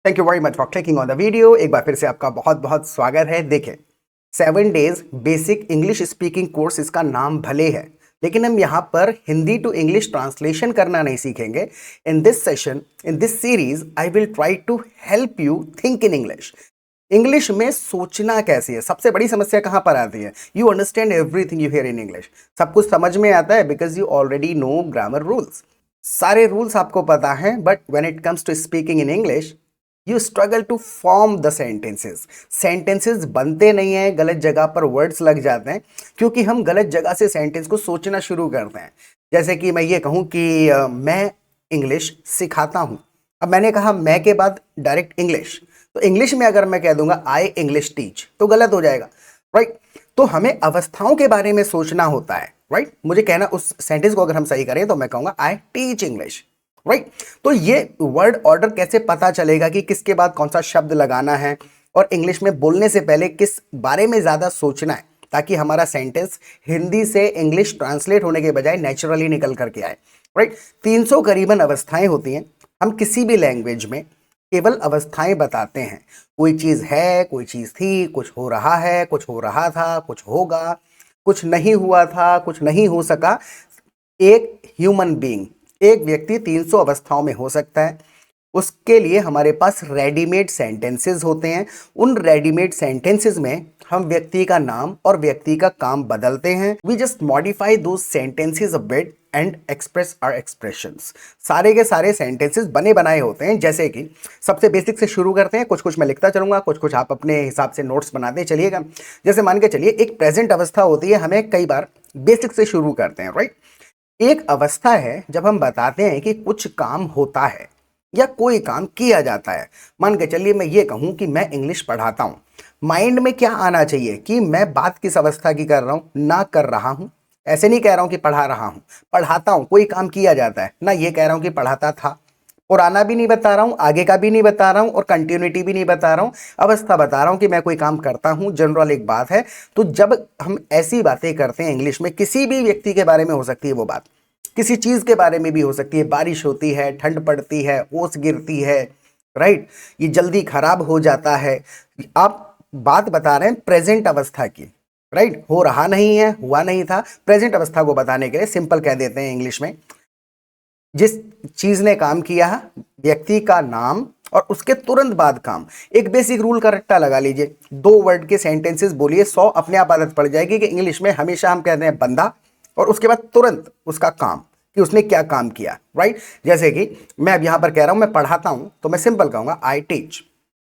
Thank you very much for clicking on the video. एक बार फिर से आपका बहुत बहुत स्वागत है। देखें, 7 days basic English speaking course इसका नाम भले है, लेकिन हम यहाँ पर हिंदी टू इंग्लिश ट्रांसलेशन करना नहीं सीखेंगे। In this session, in this series, I will try to help you think in English. इंग्लिश में सोचना कैसे है, सबसे बड़ी समस्या कहाँ पर आती है। You understand everything you hear in English, सब कुछ समझ में आता है because you already know grammar rules. सारे रूल्स आपको पता हैं, but when it comes to speaking in English you struggle to form the sentences. Sentences बनते नहीं हैं, गलत जगह पर वर्ड्स लग जाते हैं क्योंकि हम गलत जगह से सेंटेंस को सोचना शुरू करते हैं। जैसे कि मैं ये कहूँ कि मैं इंग्लिश सिखाता हूँ। अब मैंने कहा मैं के बाद डायरेक्ट इंग्लिश, तो इंग्लिश में अगर मैं कह दूंगा आई इंग्लिश टीच तो गलत हो जाएगा, राइट। तो हमें अवस्थाओं के बारे में सोचना होता है, राइट। मुझे कहना, उस सेंटेंस को अगर हम सही करें तो मैं कहूँगा आई टीच इंग्लिश, राइट। तो ये वर्ड ऑर्डर कैसे पता चलेगा कि किसके बाद कौन सा शब्द लगाना है और इंग्लिश में बोलने से पहले किस बारे में ज़्यादा सोचना है, ताकि हमारा सेंटेंस हिंदी से इंग्लिश ट्रांसलेट होने के बजाय नेचुरली निकल करके आए, राइट। 300 करीबन अवस्थाएं होती हैं। हम किसी भी लैंग्वेज में केवल अवस्थाएं बताते हैं। कोई चीज़ है, कोई चीज़ थी, कुछ हो रहा है, कुछ हो रहा था, कुछ होगा, कुछ नहीं हुआ था, कुछ नहीं हो सका। एक ह्यूमन बीइंग, एक व्यक्ति 300 अवस्थाओं में हो सकता है। उसके लिए हमारे पास रेडीमेड सेंटेंसेस होते हैं। उन रेडीमेड सेंटेंसेस में हम व्यक्ति का नाम और व्यक्ति का काम बदलते हैं। We just modify those sentences a bit and express our expressions. सारे के सारे सेंटेंसेस बने बनाए होते हैं। जैसे कि सबसे बेसिक से शुरू करते हैं, कुछ कुछ मैं लिखता चलूंगा, कुछ कुछ आप अपने हिसाब से नोट्स बनाते चलिएगा। जैसे मान के चलिए एक प्रेजेंट अवस्था होती है, हमें कई बार बेसिक से शुरू करते हैं, राइट। एक अवस्था है जब हम बताते हैं कि कुछ काम होता है या कोई काम किया जाता है। मान के चलिए मैं ये कहूं कि मैं इंग्लिश पढ़ाता हूं। माइंड में क्या आना चाहिए कि मैं बात किस अवस्था की कर रहा हूं, ना कर रहा हूं। ऐसे नहीं कह रहा हूं कि पढ़ा रहा हूं, पढ़ाता हूं, कोई काम किया जाता है ना। ये कह रहा हूं कि पढ़ाता था। पुराना भी नहीं बता रहा हूं, आगे का भी नहीं बता रहा हूं और कंटिन्यूटी भी नहीं बता रहा हूं। अवस्था बता रहा हूं कि मैं कोई काम करता हूं, जनरल एक बात है। तो जब हम ऐसी बातें करते हैं इंग्लिश में, किसी भी व्यक्ति के बारे में हो सकती है वो बात, किसी चीज के बारे में भी हो सकती है। बारिश होती है, ठंड पड़ती है, ओस गिरती है, राइट। ये जल्दी खराब हो जाता है। आप बात बता रहे हैं प्रेजेंट अवस्था की, राइट। हो रहा नहीं है, हुआ नहीं था। प्रेजेंट अवस्था को बताने के लिए सिंपल कह देते हैं इंग्लिश में, जिस चीज ने काम किया, व्यक्ति का नाम और उसके तुरंत बाद काम। एक बेसिक रूल का रट्टा लगा लीजिए, 2 वर्ड के सेंटेंसेस बोलिए, 100 अपने आप आदत पड़ जाएगी कि इंग्लिश में हमेशा हम कहते हैं बंदा और उसके बाद तुरंत उसका काम, कि उसने क्या काम किया, राइट। जैसे कि मैं अब यहां पर कह रहा हूं मैं पढ़ाता हूं, तो मैं सिंपल कहूंगा आई टीच।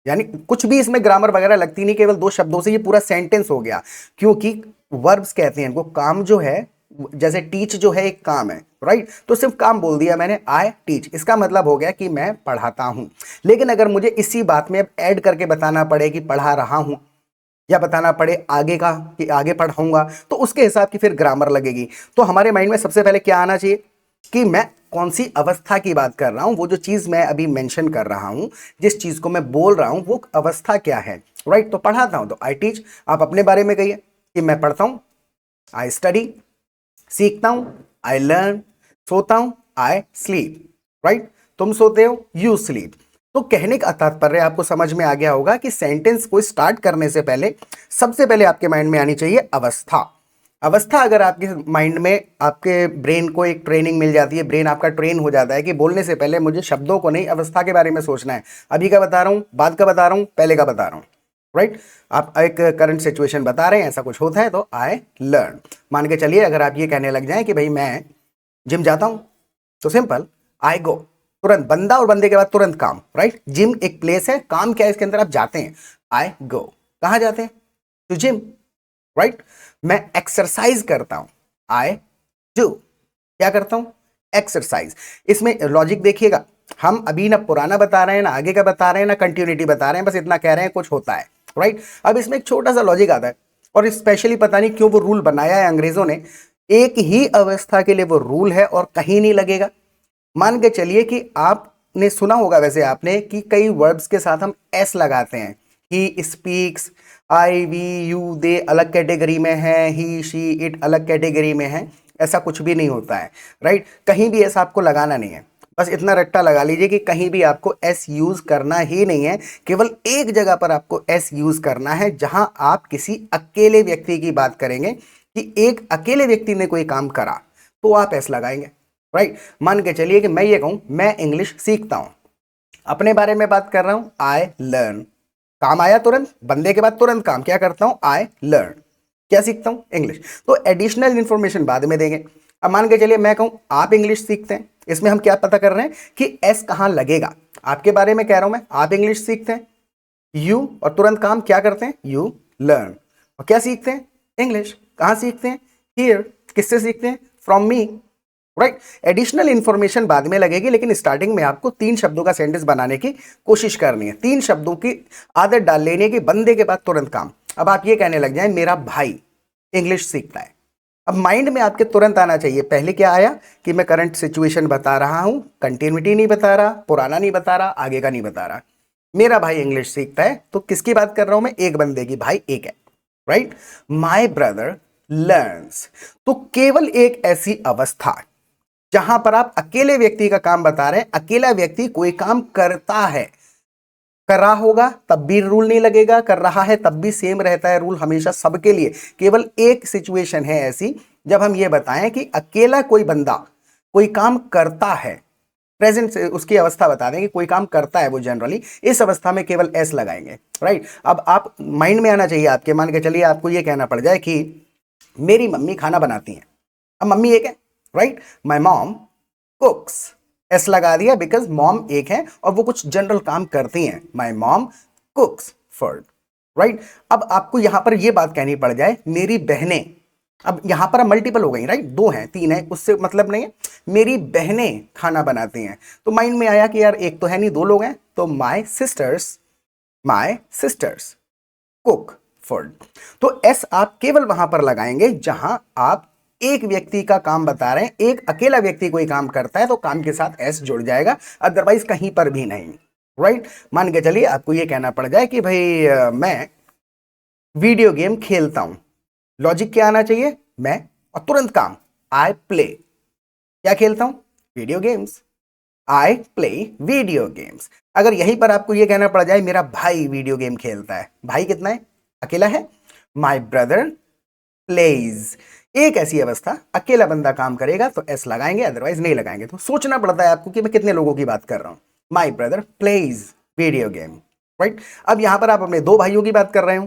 यानी कुछ भी इसमें ग्रामर वगैरह लगती नहीं, केवल 2 शब्दों से ये पूरा सेंटेंस हो गया। क्योंकि वर्ब्स कहते हैं इनको, काम जो है, जैसे टीच जो है एक काम है, राइट। तो सिर्फ काम बोल दिया मैंने, आई टीच, इसका मतलब हो गया कि मैं पढ़ाता हूं। लेकिन अगर मुझे इसी बात में अब ऐड करके बताना पड़े कि पढ़ा रहा हूं, या बताना पड़े आगे का कि आगे पढ़ाऊंगा, तो उसके हिसाब की फिर ग्रामर लगेगी। तो हमारे माइंड में सबसे पहले क्या आना चाहिए कि मैं कौन सी अवस्था की बात कर रहा हूं। वो जो चीज मैं अभी मेंशन कर रहा हूं, जिस चीज को मैं बोल रहा हूं, वो अवस्था क्या है, राइट। तो पढ़ाता हूं तो आई टीच। आप अपने बारे में कहिए कि मैं पढ़ता हूं, आई स्टडी। सीखता हूं, आई लर्न। सोता हूं, आई स्लीप, राइट। तुम सोते हो, यू स्लीप। तो कहने का तात्पर्य आपको समझ में आ गया होगा कि सेंटेंस को स्टार्ट करने से पहले सबसे पहले आपके माइंड में आनी चाहिए अवस्था। अवस्था अगर आपके माइंड में, आपके ब्रेन को एक ट्रेनिंग मिल जाती है, ब्रेन आपका ट्रेन हो जाता है कि बोलने से पहले मुझे शब्दों को नहीं, अवस्था के बारे में सोचना है। अभी का बता रहा हूं, बाद का बता रहा हूं, पहले का बता रहा हूं, राइट। आप एक करंट सिचुएशन बता रहे हैं, ऐसा कुछ होता है तो आई लर्न। मान के चलिए अगर आप ये कहने लग जाएं कि भाई मैं जिम जाता हूं, तो सिंपल आई गो। तुरंत बंदा और बंदे के बाद तुरंत काम, राइट। जिम एक प्लेस है, काम क्या है इसके अंदर, आप जाते हैं, आई गो। कहां जाते हैं, टू जिम, राइट। मैं एक्सरसाइज करता हूं, आई डू। क्या करता हूं, एक्सरसाइज। इसमें लॉजिक देखिएगा, हम अभी ना पुराना बता रहे हैं, ना आगे का बता रहे हैं, ना कंटिन्यूटी बता रहे हैं, बस इतना कह रहे हैं कुछ होता है, राइट। अब इसमें एक छोटा सा लॉजिक आता है, और स्पेशली पता नहीं क्यों वो रूल बनाया है अंग्रेजों ने। एक ही अवस्था के लिए वो रूल है और कहीं नहीं लगेगा। मान के चलिए कि आपने सुना होगा, वैसे आपने, कि कई वर्ब्स के साथ हम एस लगाते हैं। He speaks, I we you they अलग कैटेगरी में है, ही शी इट अलग कैटेगरी में है। ऐसा कुछ भी नहीं होता है, राइट। कहीं भी ऐसा आपको लगाना नहीं है। बस इतना रट्टा लगा लीजिए कि कहीं भी आपको एस यूज करना ही नहीं है, केवल एक जगह पर आपको एस यूज करना है, जहां आप किसी अकेले व्यक्ति की बात करेंगे कि एक अकेले व्यक्ति ने कोई काम करा तो आप एस लगाएंगे। राइट, मान के चलिए कि मैं ये कहूं मैं इंग्लिश सीखता हूं, अपने बारे में बात कर रहा हूं, आई लर्न, काम आया तुरंत, बंदे के बाद तुरंत काम, क्या करता हूं, आई लर्न, क्या सीखता हूं, इंग्लिश। तो एडिशनल इंफॉर्मेशन बाद में देंगे। अब मान के चलिए मैं कहूं आप इंग्लिश सीखते हैं, इसमें हम क्या पता कर रहे हैं कि एस कहां लगेगा, आपके बारे में कह रहा हूं मैं, आप इंग्लिश सीखते हैं, यू और तुरंत काम क्या करते हैं, यू लर्न, और क्या सीखते हैं, इंग्लिश, कहां सीखते हैं, हियर, किससे सीखते हैं, from me. Right, additional information बाद में लगेगी, लेकिन स्टार्टिंग में आपको 3 शब्दों का सेंटेंस बनाने की कोशिश करनी है, 3 शब्दों की आदत डाल लेनी है कि बंदे के बाद तुरंत काम। अब आप ये कहने लग जाए मेरा भाई इंग्लिश सीखता है, अब माइंड में आपके तुरंत आना चाहिए, पहले क्या आया कि मैं करंट सिचुएशन बता रहा हूं, कंटिन्यूटी नहीं बता रहा, पुराना नहीं बता रहा, आगे का नहीं बता रहा, मेरा भाई इंग्लिश सीखता है, तो किसकी बात कर रहा हूं मैं, एक बंदे की, भाई एक है। राइट, माई ब्रदर लर्न्स, तो केवल एक ऐसी अवस्था जहां पर आप अकेले व्यक्ति का काम बता रहे हैं, अकेला व्यक्ति कोई काम करता है, कर रहा होगा तब भी रूल नहीं लगेगा, कर रहा है तब भी सेम रहता है रूल हमेशा सबके लिए। केवल एक सिचुएशन है ऐसी जब हम ये बताएं कि अकेला कोई बंदा कोई काम करता है, प्रेजेंट से उसकी अवस्था बता दें कि कोई काम करता है वो जनरली, इस अवस्था में केवल एस लगाएंगे। राइट, अब आप माइंड में आना चाहिए आपके, मान के चलिए आपको ये कहना पड़ जाए कि मेरी मम्मी खाना बनाती हैं, अब मम्मी एक है, राइट, माई मॉम कुक्स, एस लगा दिया बिकॉज मॉम एक है और वो कुछ जनरल काम करती हैं, माई मॉम कुक्स फूड। राइट, अब आपको यहां पर ये बात कहनी पड़ जाए मेरी बहनें, अब यहां पर मल्टीपल हो गई, राइट, 2 हैं 3 है उससे मतलब नहीं है, मेरी बहनें खाना बनाती हैं, तो माइंड में आया कि यार एक तो है नहीं 2 लोग हैं, तो माई सिस्टर्स कुक फूड। तो एस आप केवल वहां पर लगाएंगे जहां आप एक व्यक्ति का काम बता रहे हैं, एक अकेला व्यक्ति कोई काम करता है तो काम के साथ एस जुड़ जाएगा, अदरवाइज कहीं पर भी नहीं। राइट, मान के चलिए आपको यह कहना पड़ जाए कि भाई मैं वीडियो गेम खेलता हूं, लॉजिक क्या आना चाहिए, मैं और तुरंत काम, आई प्ले, क्या खेलता हूं, video games, I play video games. अगर यहीं पर आपको यह कहना पड़ जाए मेरा भाई वीडियो गेम खेलता है, भाई कितना है, अकेला है, माई ब्रदर प्लेज, एक ऐसी अवस्था अकेला बंदा काम करेगा तो एस लगाएंगे, अदरवाइज नहीं लगाएंगे। तो सोचना पड़ता है आपको कि मैं कितने लोगों की बात कर रहा हूं, my brother plays video game. Right, अब यहां पर आप अपने 2 भाइयों की बात कर रहे हो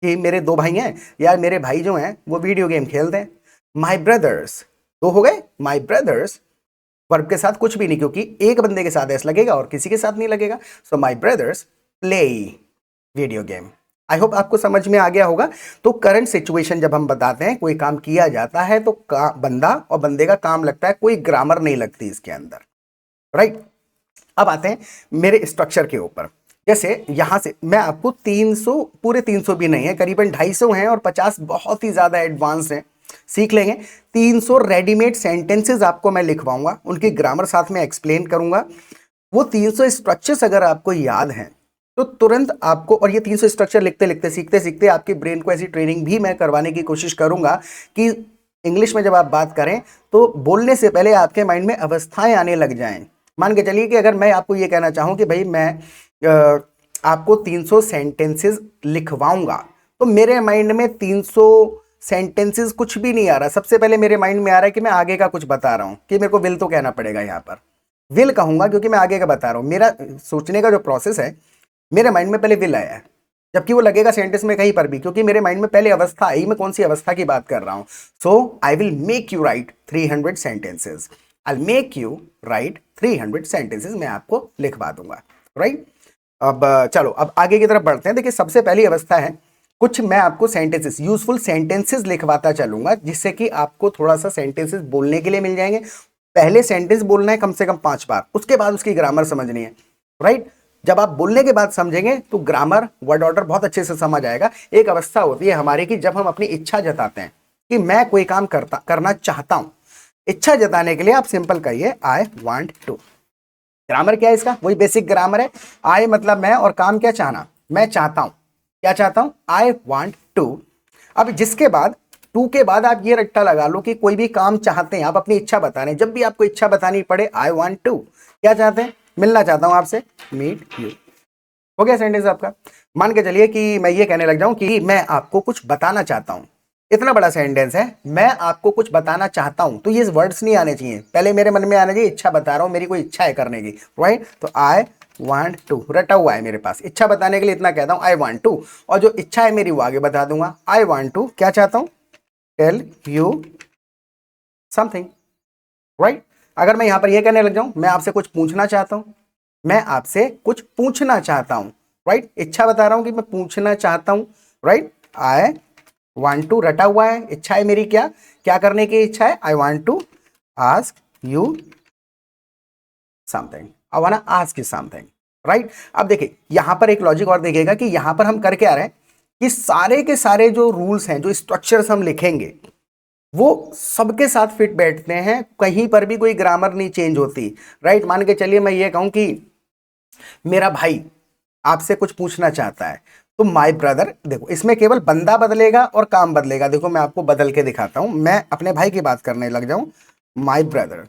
कि मेरे 2 भाई हैं, यार मेरे भाई जो हैं वो वीडियो गेम खेलते हैं, माई ब्रदर्स 2 हो गए, माई ब्रदर्स वर्ब के साथ कुछ भी नहीं, क्योंकि एक बंदे के साथ एस लगेगा और किसी के साथ नहीं लगेगा, so my brothers play video game. I hope आपको समझ में आ गया होगा। तो करंट सिचुएशन जब हम बताते हैं कोई काम किया जाता है तो बंदा और बंदे का काम लगता है, कोई ग्रामर नहीं लगती इसके अंदर। राइट, अब आते हैं मेरे स्ट्रक्चर के ऊपर। जैसे यहां से मैं आपको 300, पूरे 300 भी नहीं है, करीबन 250 हैं और 50 बहुत ही ज्यादा एडवांस हैं, सीख लेंगे। 300 रेडीमेड सेंटेंसेस आपको मैं लिखवाऊंगा, उनकी ग्रामर साथ में एक्सप्लेन करूंगा। वो 300 स्ट्रक्चर्स अगर आपको याद हैं तो तुरंत आपको, और ये 300 स्ट्रक्चर लिखते लिखते सीखते सीखते आपके ब्रेन को ऐसी ट्रेनिंग भी मैं करवाने की कोशिश करूंगा कि इंग्लिश में जब आप बात करें तो बोलने से पहले आपके माइंड में अवस्थाएं आने लग जाएं। मान के चलिए कि अगर मैं आपको ये कहना चाहूं कि भाई मैं आपको 300 सेंटेंसेस लिखवाऊंगा, तो मेरे माइंड में 300 सेंटेंसेस कुछ भी नहीं आ रहा, सबसे पहले मेरे माइंड में आ रहा है कि मैं आगे का कुछ बता रहा हूं, कि मेरे को विल तो कहना पड़ेगा, यहां पर विल कहूंगा क्योंकि मैं आगे का बता रहा हूं। मेरा सोचने का जो प्रोसेस है, मेरे माइंड में पहले विल आया है, जबकि वो लगेगा सेंटेंस में कहीं पर भी, क्योंकि मेरे माइंड में पहले अवस्था आई, मैं कौन सी अवस्था की बात कर रहा हूं। So I will make you write 300 sentences, I make you write 300 sentences, मैं आपको लिखवा दूंगा। राइट, अब चलो अब आगे की तरफ बढ़ते हैं। देखिए सबसे पहली अवस्था है, कुछ मैं आपको सेंटेंसेस, यूजफुल सेंटेंसेस लिखवाता चलूंगा, जिससे कि आपको थोड़ा सा सेंटेंसेस बोलने के लिए मिल जाएंगे। पहले सेंटेंस बोलना है कम से कम 5 बार, उसके बाद उसकी ग्रामर समझनी है। राइट, जब आप बोलने के बाद समझेंगे तो ग्रामर, वर्ड ऑर्डर बहुत अच्छे से समझ आएगा। एक अवस्था होती है हमारी कि जब हम अपनी इच्छा जताते हैं कि मैं कोई काम करना चाहता हूं, इच्छा जताने के लिए आप सिंपल कहिए आई वांट टू। ग्रामर क्या है इसका, वही बेसिक ग्रामर है। आई मतलब मैं और काम क्या, चाहना, मैं चाहता हूं, क्या चाहता हूं, आई वांट टू। अब जिसके बाद टू के बाद आप ये रट्टा लगा लो कि कोई भी काम चाहते हैं, आप अपनी इच्छा बता रहे हैं, जब भी आपको इच्छा बतानी पड़े, आई वांट टू, क्या चाहते हैं, मिलना चाहता हूं आपसे, मीट यू। हो गया सेंटेंस आपका। मान के चलिए कि मैं ये कहने लग जाऊं कि मैं आपको कुछ बताना चाहता हूं, इतना बड़ा सेंटेंस है, मैं आपको कुछ बताना चाहता हूं, तो ये वर्ड्स नहीं आने चाहिए, पहले मेरे मन में आना चाहिए इच्छा बता रहा हूं, मेरी कोई इच्छा है करने की, राइट। तो आई वांट टू रटा हुआ है मेरे पास, इच्छा बताने के लिए इतना कहता हूं आई वांट टू, और जो इच्छा है मेरी वो आगे बता दूंगा, आई वांट टू क्या चाहता हूं, टेल यू समथिंग, राइट। अगर मैं यहां पर यह कहने लग जाऊं मैं आपसे कुछ पूछना चाहता हूं, मैं आपसे कुछ पूछना चाहता हूं, राइट, इच्छा बता रहा हूं कि मैं पूछना चाहता हूं, राइट। आई वांट टू रटा हुआ है, इच्छा है मेरी, क्या क्या करने की इच्छा है, I want to ask you something, I want to ask you something, right. अब देखिए यहां पर एक लॉजिक और देखिएगा कि यहां पर हम कर क्या रहे हैं कि सारे के सारे जो रूल्स हैं, जो स्ट्रक्चर्स हम लिखेंगे वो सबके साथ फिट बैठते हैं, कहीं पर भी कोई ग्रामर नहीं चेंज होती, राइट। मान के चलिए मैं ये कहूं कि मेरा भाई आपसे कुछ पूछना चाहता है, तो माय ब्रदर, देखो इसमें केवल बंदा बदलेगा और काम बदलेगा, देखो मैं आपको बदल के दिखाता हूं, मैं अपने भाई की बात करने लग जाऊं, माय ब्रदर,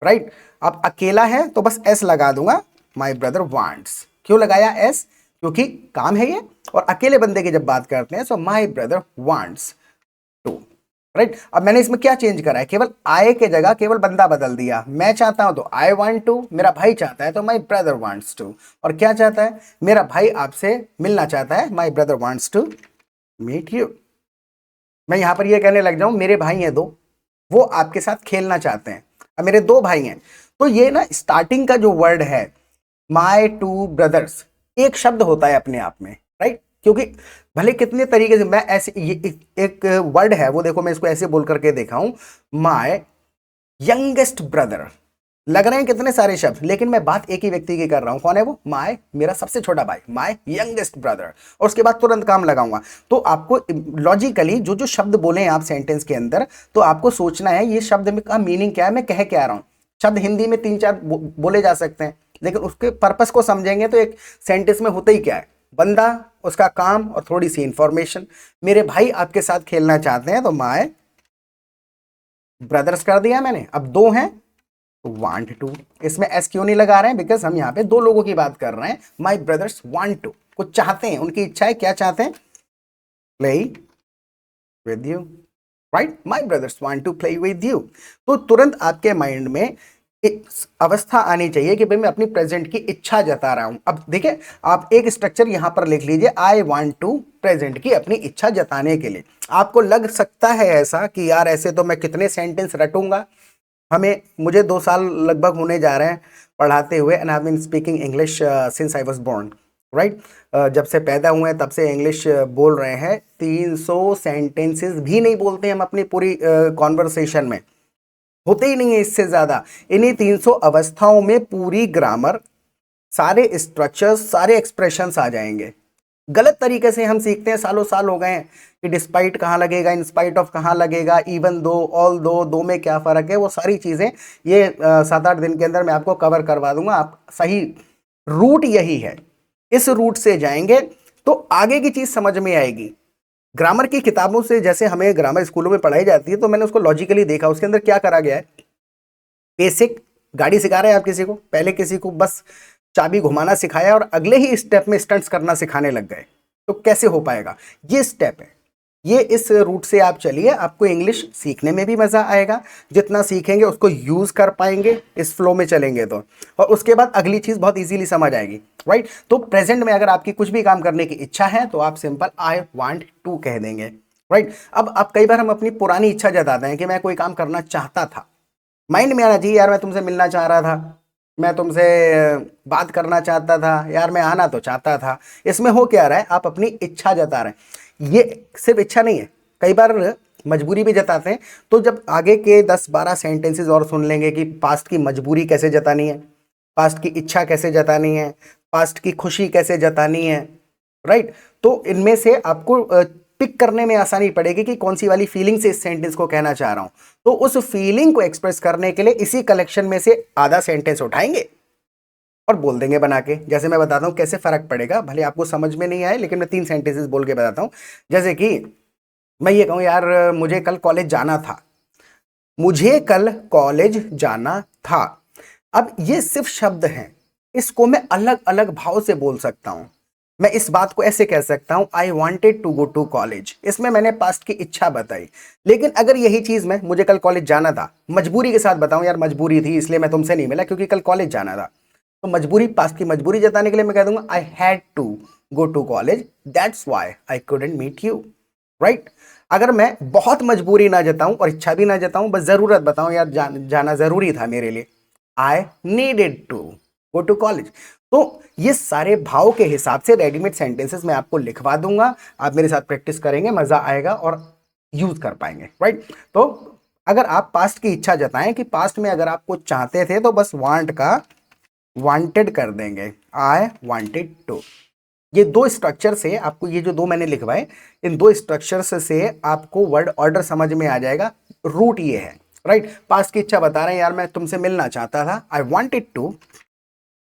राइट। अब अकेला है तो बस एस लगा दूंगा, माय ब्रदर वांट्स, क्यों लगाया एस, क्योंकि काम है ये, और अकेले बंदे की जब बात करते हैं, so my brother wants to, right. अब मैंने इसमें क्या चेंज करा है, केवल आई के जगह केवल बंदा बदल दिया, मैं चाहता हूं तो आई वांट टू, मेरा भाई चाहता है तो माय ब्रदर वांट्स टू, और क्या चाहता है, मेरा भाई आपसे मिलना चाहता है, my brother wants to meet you. मैं यहां पर ये कहने लग जाऊं मेरे भाई हैं दो, वो आपके साथ खेलना चाहते हैं, अब मेरे दो भाई हैं, तो ये ना स्टार्टिंग का जो वर्ड है माय टू ब्रदर्स, एक शब्द होता है अपने आप में, राइट। क्योंकि भले कितने तरीके से मैं ऐसे ये एक वर्ड है वो, देखो मैं इसको ऐसे बोल करके देखा हूं, माय यंगेस्ट ब्रदर, लग रहे हैं कितने सारे शब्द, लेकिन मैं बात एक ही व्यक्ति की कर रहा हूं, कौन है वो, माय, मेरा सबसे छोटा भाई, माय यंगेस्ट ब्रदर, और उसके बाद तुरंत काम लगाऊंगा। तो आपको लॉजिकली जो जो शब्द बोले हैं आप सेंटेंस के अंदर, तो आपको सोचना है ये शब्द में का मीनिंग क्या है, मैं कह क्या रहा हूं। शब्द हिंदी में तीन चार बोले जा सकते हैं, लेकिन उसके पर्पस को समझेंगे तो एक सेंटेंस में होता ही क्या है, बंदा, उसका काम और थोड़ी सी इंफॉर्मेशन। मेरे भाई आपके साथ खेलना चाहते हैं तो माय ब्रदर्स कर दिया मैंने, अब दो हैं वांट टू, इसमें एस क्यों नहीं लगा रहे हैं, बिकॉज हम यहाँ पे दो लोगों की बात कर रहे हैं, माय ब्रदर्स वांट टू, कुछ चाहते हैं, उनकी इच्छा है, क्या चाहते हैं, play with you, right, my brothers want to play with you. तो तुरंत आपके माइंड में एक अवस्था आनी चाहिए कि भाई मैं अपनी प्रेजेंट की इच्छा जता रहा हूं। अब देखिए आप एक स्ट्रक्चर यहां पर लिख लीजिए, आई वांट टू प्रेजेंट की अपनी इच्छा जताने के लिए। आपको लग सकता है ऐसा कि यार ऐसे तो मैं कितने सेंटेंस रटूंगा, मुझे 2 साल लगभग होने जा रहे हैं पढ़ाते हुए, and I have been speaking English since I was born, right. जब से पैदा हुए हैं तब से इंग्लिश बोल रहे हैं, 300 सेंटेंसेस भी नहीं बोलते हम अपनी पूरी कॉन्वर्सेशन में, होते ही नहीं है इससे ज्यादा। इन्हीं 300 अवस्थाओं में पूरी ग्रामर, सारे स्ट्रक्चर्स, सारे एक्सप्रेशंस आ जाएंगे। गलत तरीके से हम सीखते हैं, सालों साल हो गए हैं कि डिस्पाइट कहाँ लगेगा, इन स्पाइट ऑफ कहाँ लगेगा, इवन दो, ऑल दो में क्या फ़र्क है, वो सारी चीज़ें ये 7-8 दिन के अंदर मैं आपको कवर करवा दूंगा। आप सही रूट यही है, इस रूट से जाएंगे तो आगे की चीज़ समझ में आएगी। ग्रामर की किताबों से जैसे हमें ग्रामर स्कूलों में पढ़ाई जाती है, तो मैंने उसको लॉजिकली देखा, उसके अंदर क्या करा गया है, बेसिक गाड़ी सिखा रहे हैं आप किसी को, पहले किसी को बस चाबी घुमाना सिखाया और अगले ही स्टेप में स्टंट्स करना सिखाने लग गए, तो कैसे हो पाएगा। ये स्टेप है, ये इस रूट से आप चलिए, आपको इंग्लिश सीखने में भी मजा आएगा, जितना सीखेंगे उसको यूज कर पाएंगे, इस फ्लो में चलेंगे तो, और उसके बाद अगली चीज बहुत इजीली समझ आएगी, राइट। तो प्रेजेंट में अगर आपकी कुछ भी काम करने की इच्छा है तो आप सिंपल आई वांट टू कह देंगे, राइट। अब कई बार हम अपनी पुरानी इच्छा जताते हैं कि मैं कोई काम करना चाहता था, माइंड में आना चाहिए यार मैं तुमसे मिलना चाह रहा था, मैं तुमसे बात करना चाहता था, यार मैं आना तो चाहता था। इसमें हो क्या रहा है, आप अपनी इच्छा जता रहे हैं। ये सिर्फ इच्छा नहीं है, कई बार मजबूरी भी जताते हैं। तो जब आगे के 10-12 सेंटेंसेस और सुन लेंगे कि पास्ट की मजबूरी कैसे जतानी है, पास्ट की इच्छा कैसे जतानी है, पास्ट की खुशी कैसे जतानी है, राइट। तो इनमें से आपको पिक करने में आसानी पड़ेगी कि कौन सी वाली फीलिंग से इस सेंटेंस को कहना चाह रहा हूं। तो उस फीलिंग को एक्सप्रेस करने के लिए इसी कलेक्शन में से आधा सेंटेंस उठाएंगे और बोल देंगे बना के। जैसे मैं बताता हूं कैसे फर्क पड़ेगा, भले आपको समझ में नहीं आए, लेकिन मैं 3 सेंटेंसेस बोल के बताता हूं। जैसे कि मैं ये कहूँ यार मुझे कल कॉलेज जाना था, मुझे कल कॉलेज जाना था। अब ये सिर्फ शब्द हैं, इसको मैं अलग अलग भाव से बोल सकता हूं। मैं इस बात को ऐसे कह सकता हूं, I wanted to go to college, इसमें मैंने पास्ट की इच्छा बताई। लेकिन अगर यही चीज मैं, मुझे कल कॉलेज जाना था, मजबूरी के साथ बताऊं यार मजबूरी थी इसलिए मैं तुमसे नहीं मिला क्योंकि कल कॉलेज जाना था, तो मजबूरी, पास्ट की मजबूरी जताने के लिए मैं कह दूंगा I had to go to college, that's why I couldn't meet you, right. अगर मैं बहुत मजबूरी ना जताऊं और इच्छा भी ना जताऊं, बस जरूरत बताऊं यार जाना जरूरी था मेरे लिए, I needed to go to college. तो ये सारे भाव के हिसाब से रेडीमेड सेंटेंसेस मैं आपको लिखवा दूंगा, आप मेरे साथ प्रैक्टिस करेंगे, मजा आएगा और यूज कर पाएंगे, राइट। तो अगर आप पास्ट की इच्छा जताएं कि पास्ट में अगर आप कुछ चाहते थे तो बस वांट का वांटेड कर देंगे, आई वांटेड टू। ये दो स्ट्रक्चर से आपको, ये जो दो मैंने लिखवाए, इन दो स्ट्रक्चर्स से आपको वर्ड ऑर्डर समझ में आ जाएगा। रूट ये है, राइट। पास्ट की इच्छा बता रहे हैं यार मैं तुमसे मिलना चाहता था, I wanted to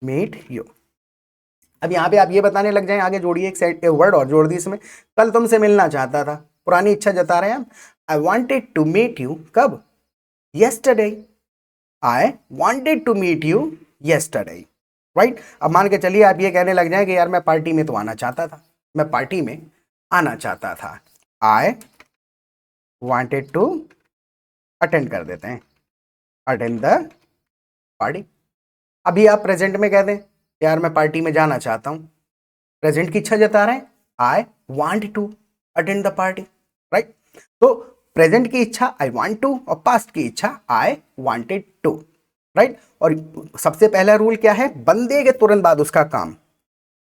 meet you. अब यहां पे आप ये बताने लग जाएं, आगे जोड़िए एक सेट वर्ड और जोड़ दी इसमें, कल तुमसे मिलना चाहता था, पुरानी इच्छा जता रहे हैं हम, I wanted to meet you कब, yesterday, I wanted to meet you yesterday, right. अब मान के चलिए आप ये कहने लग जाए कि यार मैं पार्टी में तो आना चाहता था, मैं पार्टी में आना चाहता था, आई वांटेड टू अटेंड कर देते हैं, अटेंड द पार्टी। अभी आप प्रेजेंट में कह दें यार मैं पार्टी में जाना चाहता हूं, प्रेजेंट की इच्छा जता रहे हैं, I want to attend the party, right. तो प्रेजेंट की इच्छा आई वांट टू और पास्ट की इच्छा आई वांटेड टू, राइट। और सबसे पहला रूल क्या है, बंदे के तुरंत बाद उसका काम।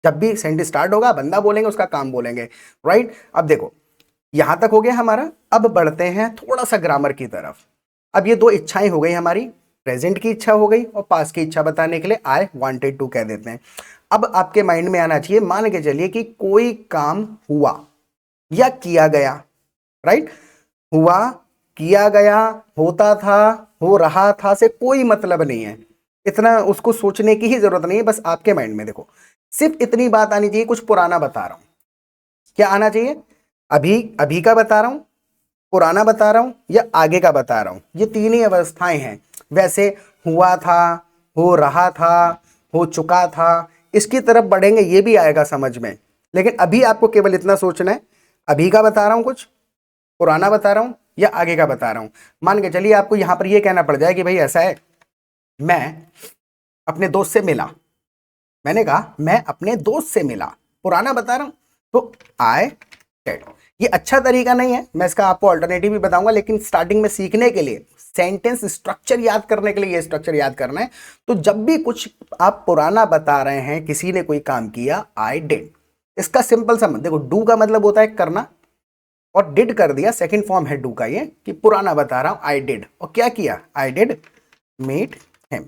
जब भी सेंटेंस स्टार्ट होगा बंदा बोलेंगे उसका काम बोलेंगे, राइट। अब देखो यहां तक हो गया हमारा, अब बढ़ते हैं थोड़ा सा ग्रामर की तरफ। अब ये दो इच्छाएं हो गई हमारी, प्रेजेंट की इच्छा हो गई और पास्ट की इच्छा बताने के लिए आई वांटेड टू कह देते हैं। अब आपके माइंड में आना चाहिए, मान के चलिए कि कोई काम हुआ या किया गया, राइट। हुआ, किया गया, होता था, हो रहा था से कोई मतलब नहीं है, इतना उसको सोचने की ही जरूरत नहीं है। बस आपके माइंड में देखो सिर्फ इतनी बात आनी चाहिए, कुछ पुराना बता रहा हूं, क्या आना चाहिए, अभी अभी का बता रहा हूं, पुराना बता रहा हूं या आगे का बता रहा हूं, ये तीन ही अवस्थाएं हैं। वैसे हुआ था, हो रहा था, हो चुका था, इसकी तरफ बढ़ेंगे ये भी आएगा समझ में। लेकिन अभी आपको केवल इतना सोचना है, अभी का बता रहा हूं कुछ, पुराना बता रहा हूं या आगे का बता रहा हूं। मान के चलिए आपको यहां पर यह कहना पड़ जाए कि भाई ऐसा है, मैं अपने दोस्त से मिला, मैंने कहा मैं अपने दोस्त से मिला, पुराना बता रहा हूं, तो आई डेड। ये अच्छा तरीका नहीं है, मैं इसका आपको अल्टरनेटिव भी बताऊंगा, लेकिन स्टार्टिंग में सीखने के लिए, सेंटेंस स्ट्रक्चर याद करने के लिए ये स्ट्रक्चर याद करना है। तो जब भी कुछ आप पुराना बता रहे हैं, किसी ने कोई काम किया, आई डिड, इसका सिंपल सा देखो, डू का मतलब होता है करना, और डिड कर दिया, सेकंड फॉर्म है डू का, ये कि पुराना बता रहा हूं आई डिड, और क्या किया, आई डिड मीट हिम।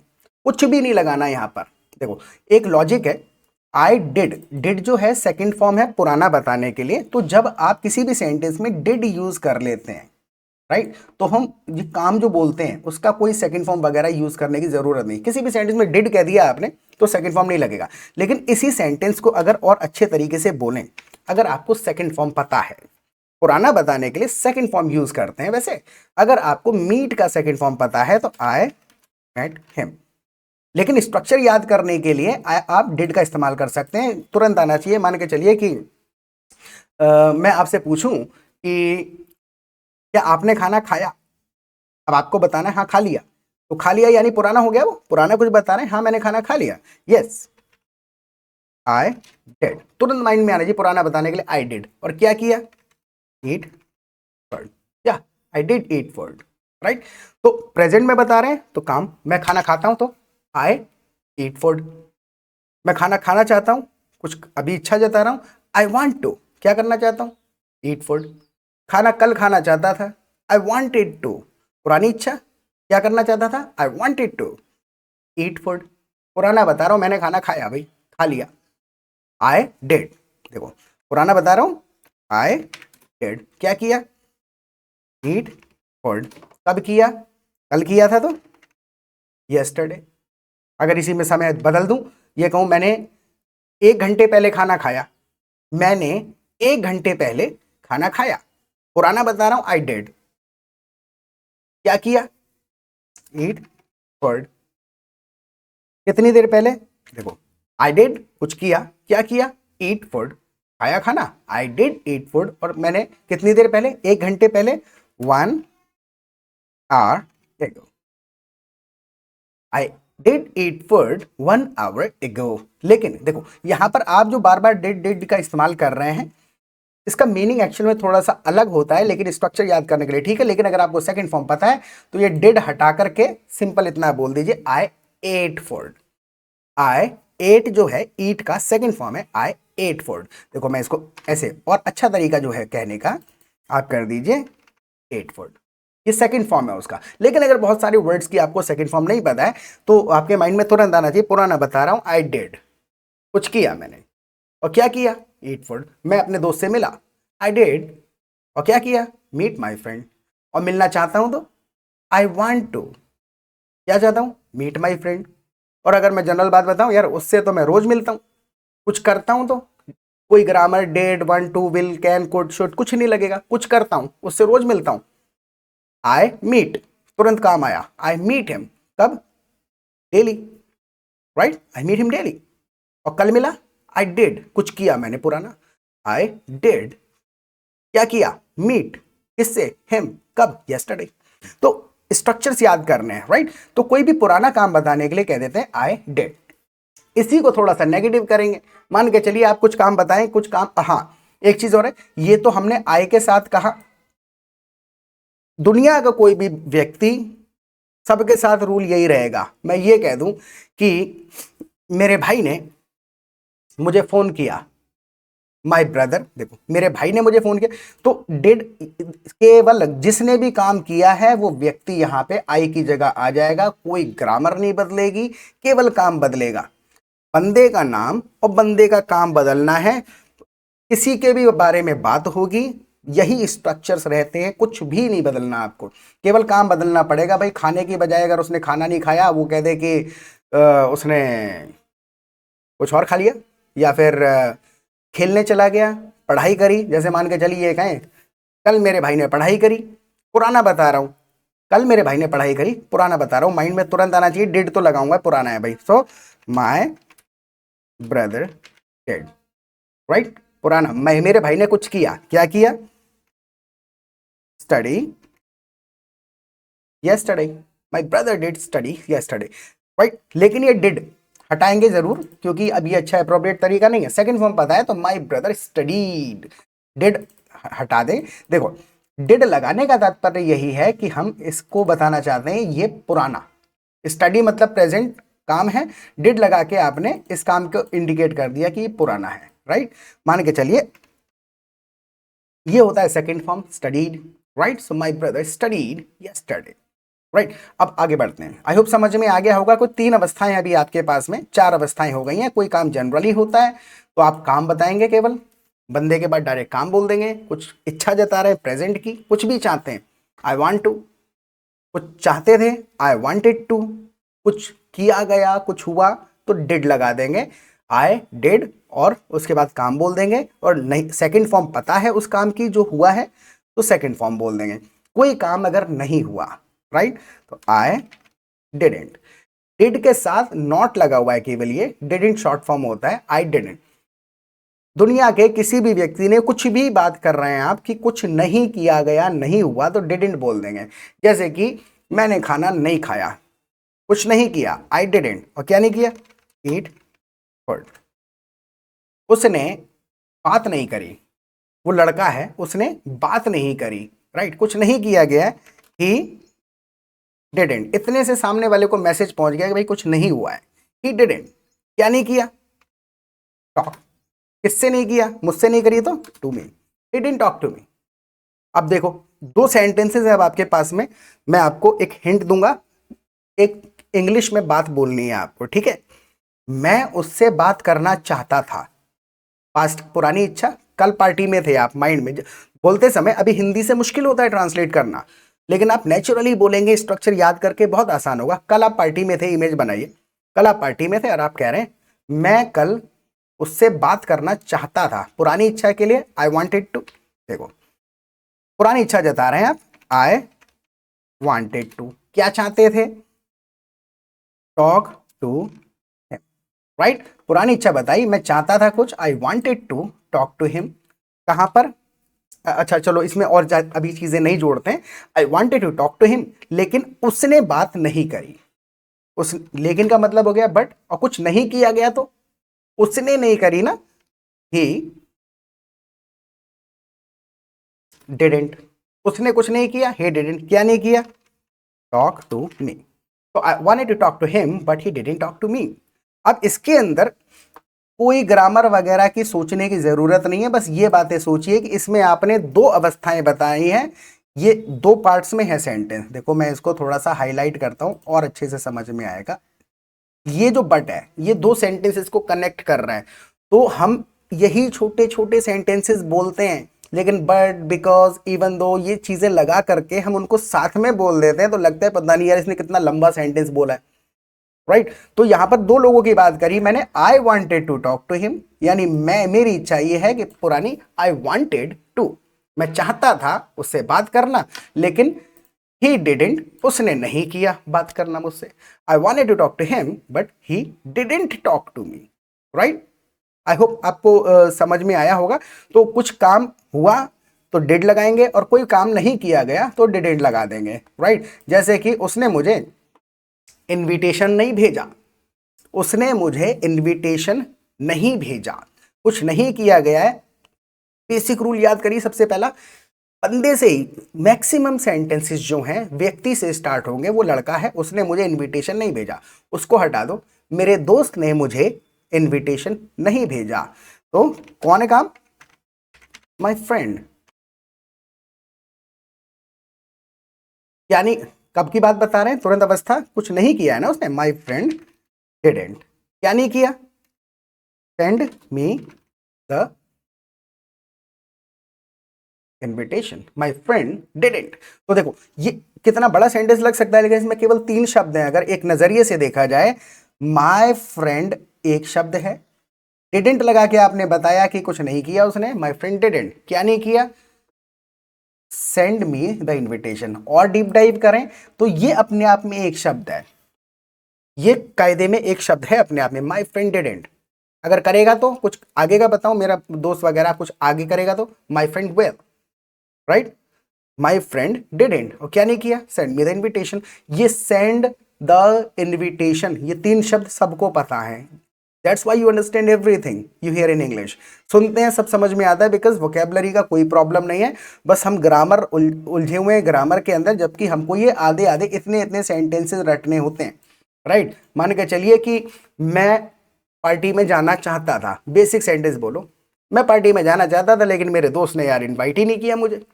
कुछ भी नहीं लगाना यहां पर, देखो एक लॉजिक है, आई डिड, डिड जो है सेकंड फॉर्म है पुराना बताने के लिए। तो जब आप किसी भी सेंटेंस में डिड यूज कर लेते हैं, राइट, तो हम ये काम जो बोलते हैं उसका कोई सेकंड फॉर्म वगैरह यूज करने की जरूरत नहीं। किसी भी सेंटेंस में डिड कह दिया आपने तो सेकंड फॉर्म नहीं लगेगा। लेकिन इसी सेंटेंस को अगर और अच्छे तरीके से बोलें, अगर आपको सेकंड फॉर्म पता है, पुराना बताने के लिए सेकंड फॉर्म यूज करते हैं। वैसे अगर आपको मीट का सेकंड फॉर्म पता है तो आई मेट हिम। लेकिन स्ट्रक्चर याद करने के लिए आप डिड का इस्तेमाल कर सकते हैं, तुरंत आना चाहिए। मान के चलिए कि मैं आपसे पूछूं कि क्या आपने खाना खाया, अब आपको बताना है हाँ खा लिया, तो खा लिया यानी पुराना हो गया, वो पुराना कुछ बता रहे हैं, हाँ मैंने खाना खा लिया, यस आई डिड। तुरंत माइंड में आना चाहिए पुराना बताने के लिए आई डिड, और क्या किया, ईट फूड, या I did eat food, right. तो प्रेजेंट में बता रहे हैं तो काम, मैं खाना खाता हूं तो आई ईट फूड, मैं खाना खाना चाहता हूं, कुछ अभी इच्छा जता रहा हूं, आई वांट टू, क्या करना चाहता हूं, ईट फूड। खाना कल खाना चाहता था, आई वांटेड टू, पुरानी इच्छा, क्या करना चाहता था, I wanted to eat food. पुराना बता रहा हूं, मैंने खाना खाया भाई, खा लिया, आई डिड। देखो पुराना बता रहा हूं, आई डिड, क्या किया, ईट फूड। कब किया, कल किया था तो यस्टरडे। अगर इसी में समय बदल दूं, ये कहूं मैंने 1 घंटे पहले खाना खाया, मैंने 1 घंटे पहले खाना खाया, पुराना बता रहा हूं, आई डिड, क्या किया, ईट फूड, कितनी देर पहले, देखो आई डिड कुछ किया, क्या किया, ईट फूड, खाया खाना, आई डिड ईट फूड, और मैंने कितनी देर पहले, 1 घंटे पहले, 1 hour ago, I did eat food 1 hour ago। लेकिन देखो यहां पर आप जो बार बार डिड का इस्तेमाल कर रहे हैं, इसका मीनिंग एक्चुअल में थोड़ा सा अलग होता है, लेकिन स्ट्रक्चर याद करने के लिए ठीक है। लेकिन अगर आपको सेकंड फॉर्म पता है तो ये डिड हटा करके सिंपल इतना बोल दीजिए, आई एट फूड। आई एट जो है ईट का सेकंड फॉर्म है, आई एट फूड। देखो मैं इसको ऐसे और अच्छा तरीका जो है कहने का, आप कर दीजिए एट फूड, ये सेकंड फॉर्म है उसका। लेकिन अगर बहुत सारे वर्ड्स की आपको सेकंड फॉर्म नहीं पता है तो आपके माइंड में तुरंत आना चाहिए, पुराना बता रहा हूं, आई डिड कुछ किया मैंने, और क्या किया, ईट फूड, मैं अपने दोस्त से मिला, आई डिड, और क्या किया, मीट माई फ्रेंड, और मिलना चाहता हूं तो आई वॉन्ट टू, क्या चाहता हूं, मीट माई फ्रेंड। और अगर मैं जनरल बात बताऊं यार, उससे तो मैं रोज मिलता हूं, कुछ करता हूं तो कोई grammar dead one two will can could should कुछ नहीं लगेगा, कुछ करता हूं उससे रोज मिलता हूं, आई मीट, तुरंत काम आया, आई मीट हिम, कब, daily, right, I meet him daily. और कल मिला, आई डिड कुछ किया मैंने पुराना, आई डिड क्या किया, मीट किससे, हिम, कब, यस्टरडे। तो स्ट्रक्चर्स याद करने हैं, राइट। तो कोई भी पुराना काम बताने के लिए कह देते हैं आई डिड। इसी को थोड़ा सा नेगेटिव करेंगे, मान के चलिए आप कुछ काम बताएं, कुछ काम, हाँ एक चीज और है, ये तो हमने आई के साथ कहा, दुनिया का कोई भी व्यक्ति सबके साथ रूल यही रहेगा, मैं ये कह दूं कि मेरे भाई ने मुझे फोन किया, माई ब्रदर, देखो मेरे भाई ने मुझे फोन किया, तो डिड केवल जिसने भी काम किया है वो व्यक्ति यहां पे आई की जगह आ जाएगा, कोई ग्रामर नहीं बदलेगी, केवल काम बदलेगा, बंदे का नाम और बंदे का काम बदलना है, किसी के भी बारे में बात होगी, यही स्ट्रक्चर्स रहते हैं, कुछ भी नहीं बदलना आपको, केवल काम बदलना पड़ेगा। भाई खाने की बजाय अगर उसने खाना नहीं खाया, वो कह दे कि उसने कुछ और खा लिया, या फिर खेलने चला गया, पढ़ाई करी, जैसे मान के चलिए कहें कल मेरे भाई ने पढ़ाई करी, पुराना बता रहा हूं, कल मेरे भाई ने पढ़ाई करी, पुराना बता रहा हूं, माइंड में तुरंत आना चाहिए, डिड तो लगाऊंगा, पुराना है भाई, सो माय ब्रदर डिड, राइट, पुराना, मैं मेरे भाई ने कुछ किया, क्या किया, study yesterday, my brother did study yesterday, right. लेकिन ये डिड हटाएंगे जरूर, क्योंकि अब ये अच्छा अप्रोप्रिएट तरीका नहीं है, सेकंड फॉर्म पता है तो माय ब्रदर स्टडीड, डिड हटा दें। देखो डिड लगाने का तात्पर्य यही है कि हम इसको बताना चाहते हैं ये पुराना, स्टडी मतलब प्रेजेंट काम है, डिड लगा के आपने इस काम को इंडिकेट कर दिया कि ये पुराना है, राइट। मान के चलिए ये होता है second form, studied, right, so my brother studied yesterday, right. अब आगे बढ़ते हैं, आई होप समझ में आ गया होगा। कोई 3 अवस्थाएं अभी आपके पास में, 4 अवस्थाएं हो गई हैं। कोई काम जनरली होता है तो आप काम बताएंगे, केवल बंदे के बाद डायरेक्ट काम बोल देंगे, कुछ इच्छा जता रहे प्रेजेंट की, कुछ भी चाहते हैं, आई वांट टू, कुछ चाहते थे, आई वांटेड टू, कुछ किया गया, कुछ हुआ तो डिड लगा देंगे, आई डिड, और उसके बाद काम बोल देंगे, और नहीं सेकंड फॉर्म पता है उस काम की जो हुआ है तो सेकंड फॉर्म बोल देंगे। कोई काम अगर नहीं हुआ, राइट, तो आई डिडंट, डिड के साथ नॉट लगा हुआ है केवल, ये डिडंट शॉर्ट फॉर्म होता है, आई डिडंट। दुनिया के किसी भी व्यक्ति ने कुछ भी बात कर रहे हैं आप कि कुछ नहीं किया गया, नहीं हुआ, तो डिडंट बोल देंगे। जैसे कि मैंने खाना नहीं खाया, कुछ नहीं किया, आई डिडंट, और क्या नहीं किया, ईट फूड। उसने बात नहीं करी, वो लड़का है, उसने बात नहीं करी, राइट, कुछ नहीं किया गया, ही डिडंट। इतने से सामने वाले को मैसेज पहुंच गया कि भाई कुछ नहीं हुआ है, ही डिडंट, क्या नहीं किया, टॉक, किससे नहीं किया, मुझसे नहीं करी तो to me, he didn't talk to me. अब देखो 2 सेंटेंसेस है अब आपके पास में, मैं आपको एक हिंट दूंगा, एक इंग्लिश में बात बोलनी है आपको, ठीक है। मैं उससे बात करना चाहता था, पास्ट पुरानी इच्छा, कल पार्टी में थे आप, माइंड में बोलते समय, अभी हिंदी से मुश्किल होता है ट्रांसलेट करना, लेकिन आप नेचुरली बोलेंगे, स्ट्रक्चर याद करके बहुत आसान होगा। कल आप पार्टी में थे, इमेज बनाइए, कल आप पार्टी में थे और आप कह रहे हैं मैं कल उससे बात करना चाहता था, पुरानी इच्छा के लिए आई वांटेड टू। देखो पुरानी इच्छा जता रहे हैं आप, आई वांटेड टू, क्या चाहते थे, टॉक टू हिम, राइट। पुरानी इच्छा बताई, मैं चाहता था कुछ, I wanted to talk to him. कहां पर, अच्छा चलो इसमें और अभी चीजें नहीं जोड़ते हैं। I wanted to talk to him, लेकिन उसने बात नहीं करी। उस लेकिन का मतलब हो गया बट, और कुछ नहीं किया गया तो उसने नहीं करी ना, ही डिडेंट, उसने कुछ नहीं किया, ही डिडेंट, क्या नहीं किया, टॉक टू मी। तो I wanted to talk to him but he didn't talk to me. अब इसके अंदर कोई ग्रामर वगैरह की सोचने की जरूरत नहीं है, बस ये बातें सोचिए कि इसमें आपने दो अवस्थाएं बताई हैं, ये दो पार्ट्स में है सेंटेंस। देखो मैं इसको थोड़ा सा हाईलाइट करता हूं और अच्छे से समझ में आएगा। ये जो बट है ये दो सेंटेंसेस को कनेक्ट कर रहा है, तो हम यही छोटे छोटे सेंटेंसेस बोलते हैं, लेकिन बट, बिकॉज, इवन दो, ये चीजें लगा करके हम उनको साथ में बोल देते हैं, तो लगता है पता नहीं यार इसने कितना लंबा सेंटेंस बोला है, राइट। तो यहां पर दो लोगों की बात करी मैंने, I wanted to talk to him, यानी मैं, मेरी इच्छा ये है कि पुरानी, आई वांटेड टू, मैं चाहता था उससे बात करना, लेकिन ही डिडेंट, उसने नहीं किया बात करना मुझसे। I wanted to talk to him but he didn't talk to me, right. I hope आपको समझ में आया होगा। तो कुछ काम हुआ तो डिड लगाएंगे, और कोई काम नहीं किया गया तो डिडेंट लगा देंगे, राइट। जैसे कि उसने मुझे इनविटेशन नहीं भेजा, उसने मुझे इनविटेशन नहीं भेजा, कुछ नहीं किया गया है। बेसिक रूल याद करिए, सबसे पहला, बंदे से ही मैक्सिमम सेंटेंसेस जो हैं व्यक्ति से स्टार्ट होंगे। वो लड़का है, उसने मुझे इनविटेशन नहीं भेजा, उसको हटा दो। मेरे दोस्त ने मुझे इनविटेशन नहीं भेजा, तो कौन है काम, माय फ्रेंड। यानी कब की बात बता रहे हैं, तुरंत अवस्था, कुछ नहीं किया है ना उसने, माय फ्रेंड डिडेंट, क्या नहीं किया, send me the invitation, my friend didn't. तो देखो ये कितना बड़ा सेंटेंस लग सकता है, लेकिन इसमें केवल तीन शब्द हैं। अगर एक नजरिए से देखा जाए, माय फ्रेंड एक शब्द है, डिडेंट लगा के आपने बताया कि कुछ नहीं किया उसने, माय फ्रेंड डिडेंट, क्या नहीं किया, सेंड मी द इनविटेशन। और डीप डाइव करें तो ये अपने आप में एक शब्द है, ये कायदे में एक शब्द है अपने आप में, माय फ्रेंड डिडेंट। अगर करेगा तो कुछ आगे का बताऊं, मेरा दोस्त वगैरह कुछ आगे करेगा तो my friend well, right. My friend didn't, और क्या नहीं किया, सेंड मी द इन्विटेशन। ये सेंड द इन्विटेशन, ये तीन शब्द सबको पता है। That's why you understand everything you hear in English. सुनते हैं सब समझ में आता है, बिकॉज वोकेबलरी का कोई प्रॉब्लम नहीं है। बस हम ग्रामर उलझे हुए हैं ग्रामर के अंदर, जबकि हमको ये आधे आधे इतने इतने सेंटेंसेस रटने होते हैं, राइट। मान के चलिए कि मैं पार्टी में जाना चाहता था, बेसिक सेंटेंस बोलो, मैं पार्टी में जाना चाहता था लेकिन मेरे दोस्त ने यार इन्वाइट ही नहीं किया मुझे।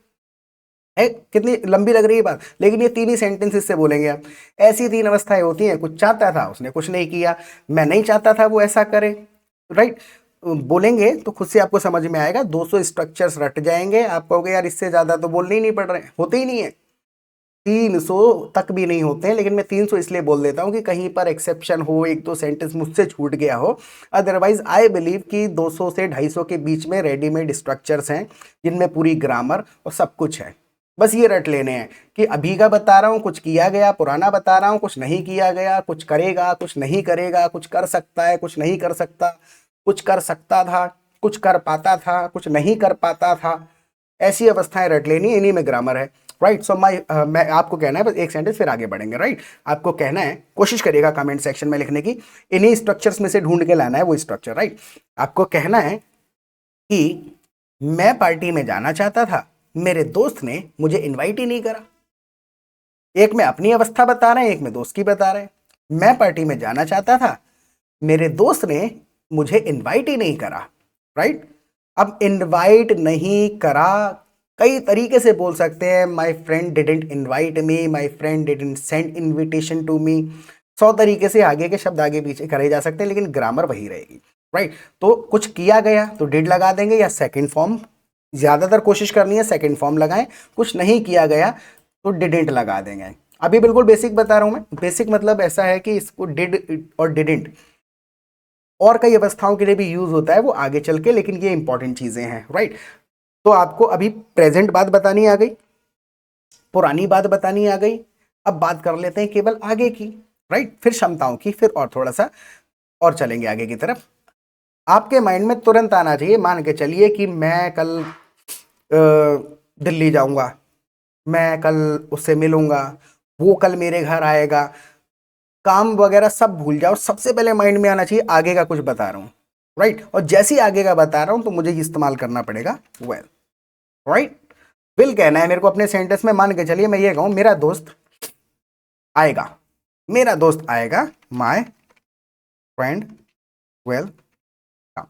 है कितनी लंबी लग रही है बात, लेकिन ये तीन ही सेंटेंसेस से बोलेंगे आप। ऐसी तीन अवस्थाएं होती हैं, कुछ चाहता था उसने कुछ नहीं किया, मैं नहीं चाहता था वो ऐसा करे, राइट। बोलेंगे तो खुद से आपको समझ में आएगा, 200 स्ट्रक्चर्स रट जाएंगे, आप कहोगे यार इससे ज्यादा तो बोलने ही नहीं पड़ रहे, होते ही नहीं है, 300 तक भी नहीं होते हैं। लेकिन मैं 300 इसलिए बोल देता हूँ कि कहीं पर एक्सेप्शन हो, एक दो सेंटेंस मुझसे छूट गया हो। अदरवाइज आई बिलीव कि 200 से 250 के बीच में रेडीमेड स्ट्रक्चर्स हैं, जिनमें पूरी ग्रामर और सब कुछ है। बस ये रट लेने हैं कि अभी का बता रहा हूँ कुछ किया गया, पुराना बता रहा हूँ कुछ नहीं किया गया, कुछ करेगा कुछ नहीं करेगा, कुछ कर सकता है कुछ नहीं कर सकता, कुछ कर सकता था कुछ कर पाता था, कुछ नहीं कर पाता था। ऐसी अवस्थाएं रट लेनी, इन्हीं में ग्रामर है, राइट। सो मैं आपको कहना है, बस एक सेंटेंस फिर आगे बढ़ेंगे, राइट। आपको कहना है, कोशिश करिएगा कमेंट सेक्शन में लिखने की, इन्हीं स्ट्रक्चर्स में से ढूंढ के लाना है वो स्ट्रक्चर, राइट। आपको कहना है कि मैं पार्टी में जाना चाहता था, मेरे दोस्त ने मुझे इनवाइट ही नहीं करा। एक में अपनी अवस्था बता रहे हैं, एक में दोस्त की बता रहे हैं। मैं पार्टी में जाना चाहता था, मेरे दोस्त ने मुझे इनवाइट ही नहीं करा, राइट। अब इनवाइट नहीं करा कई तरीके से बोल सकते हैं, my friend didn't invite me, my friend didn't send invitation to me. 100 तरीके से आगे के शब्द आगे पीछे करे जा सकते हैं, लेकिन ग्रामर वही रहेगी, राइट। तो कुछ किया गया तो डिड लगा देंगे, या सेकंड फॉर्म, ज्यादातर कोशिश करनी है सेकंड फॉर्म लगाएं। कुछ नहीं किया गया तो डिडेंट लगा देंगे। अभी बिल्कुल बेसिक बता रहा हूं मैं, बेसिक मतलब ऐसा है कि इसको डिड और डिडेंट और कई अवस्थाओं के लिए भी यूज होता है वो आगे चल के, लेकिन ये इंपॉर्टेंट चीजें हैं, राइट। तो आपको अभी प्रेजेंट बात बतानी आ गई, पुरानी बात बतानी आ गई। अब बात कर लेते हैं केवल आगे की, राइट, फिर क्षमताओं की, फिर और थोड़ा सा और चलेंगे आगे की तरफ। आपके माइंड में तुरंत आना चाहिए, मान के चलिए कि मैं कल दिल्ली जाऊंगा, मैं कल उससे मिलूंगा, वो कल मेरे घर आएगा, काम वगैरह सब भूल जाओ, सबसे पहले माइंड में आना चाहिए आगे का कुछ बता रहा हूं, राइट। और जैसे ही आगे का बता रहा हूं तो मुझे इस्तेमाल करना पड़ेगा वेल, राइट। विल कहना है मेरे को अपने सेंटेंस में, मान के चलिए मैं ये कहूं मेरा दोस्त आएगा, मेरा दोस्त आएगा, माय फ्रेंड विल कम।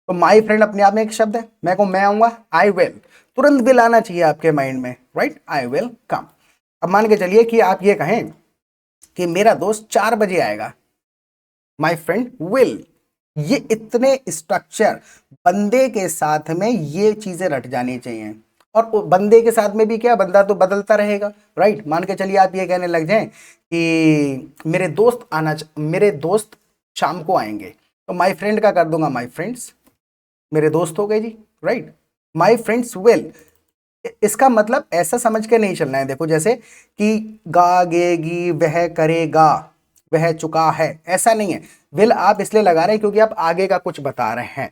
तो माय फ्रेंड अपने आप में एक शब्द है, मैं कहूं मैं आऊंगा, आई विल, तुरंत विल आना चाहिए आपके माइंड में, राइट, आई विल कम। अब मान के चलिए कि आप ये कहें कि मेरा दोस्त 4 बजे आएगा, माई फ्रेंड विल। ये इतने स्ट्रक्चर बंदे के साथ में ये चीजें रट जानी चाहिए। और बंदे के साथ में भी क्या, बंदा तो बदलता रहेगा, राइट। मान के चलिए आप ये कहने लग जाएं कि मेरे दोस्त शाम को आएंगे, तो माई फ्रेंड का कर दूंगा माई फ्रेंड्स, मेरे दोस्त हो गए जी, राइट। माई फ्रेंड्स विल, इसका मतलब ऐसा समझ के नहीं चलना है, देखो जैसे कि गा गेगी, वह करेगा, वह चुका है, ऐसा नहीं है। विल आप इसलिए लगा रहे हैं क्योंकि आप आगे का कुछ बता रहे हैं,